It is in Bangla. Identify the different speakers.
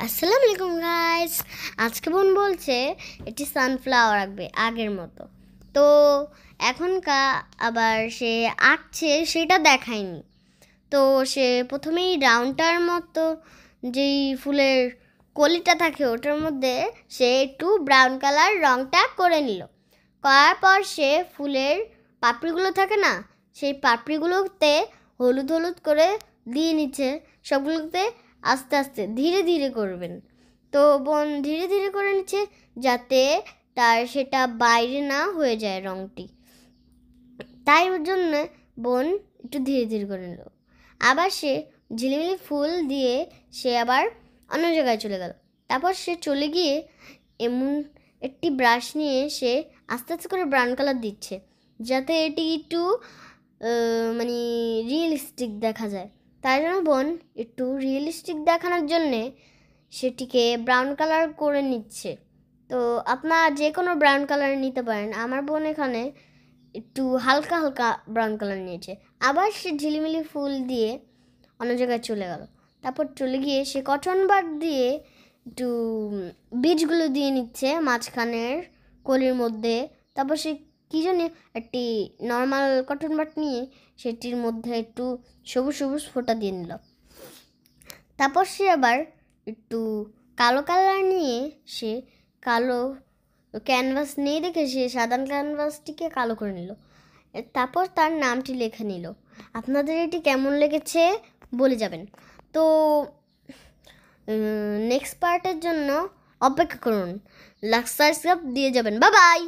Speaker 1: আসসালামু আলাইকুম গাইস। আজকে বোন বলছে এটি সানফ্লাওয়ার আঁকবে আগের মতো। তো এখনকার আবার সে আঁকছে সেটা দেখায়নি। তো সে প্রথমেই রাউন্ডটার মতো যেই ফুলের কলিটা থাকে ওটার মধ্যে সে একটু ব্রাউন কালার রঙটা করে নিল। করার পর সে ফুলের পাপড়িগুলো থাকে না, সেই পাপড়িগুলোতে হলুদ হলুদ করে দিয়ে নিচ্ছে। সবগুলোতে আস্তে আস্তে ধীরে ধীরে করবেন। তো বোন ধীরে ধীরে করে নিচ্ছে যাতে তার সেটা বাইরে না হয়ে যায় রঙটি। তাই ওর জন্য বোন একটু ধীরে ধীরে করে নিল। আবার সে ঝিলিমিলি ফুল দিয়ে সে আবার অন্য জায়গায় চলে গেল। তারপর সে চলে গিয়ে এমন একটি ব্রাশ নিয়ে সে আস্তে আস্তে করে ব্রাউন কালার দিচ্ছে যাতে এটি একটু মানে রিয়েলিস্টিক দেখা যায়। তাই জন্য বোন একটু রিয়েলিস্টিক দেখানোর জন্যে সেটিকে ব্রাউন কালার করে নিচ্ছে। তো আপনারা যে কোনো ব্রাউন কালার নিতে পারেন। আমার বোন এখানে একটু হালকা হালকা ব্রাউন কালার নিয়েছে। আবার সে ঝিলিমিলি ফুল দিয়ে অন্য জায়গায় চলে গেল। তারপর চলে গিয়ে সে কটন বাড দিয়ে একটু বীজগুলো দিয়ে নিচ্ছে মাঝখানের কলির মধ্যে। তারপর সে কী জানি একটি নর্মাল কটন বাড নিয়ে সেটির মধ্যে একটু সবুজ সবুজ ফোঁটা দিয়ে নিল। তারপর সে আবার একটু কালো কালার নিয়ে সে কালো ক্যানভাস নিয়ে দেখে সে সাদা ক্যানভাসটিকে কালো করে নিল। তারপর তার নামটি লিখে নিল। আপনাদের এটি কেমন লেগেছে বলে যাবেন। তো নেক্সট পার্টের জন্য অপেক্ষা করুন। লাইক সাবস্ক্রাইব দিয়ে যাবেন। Bye bye.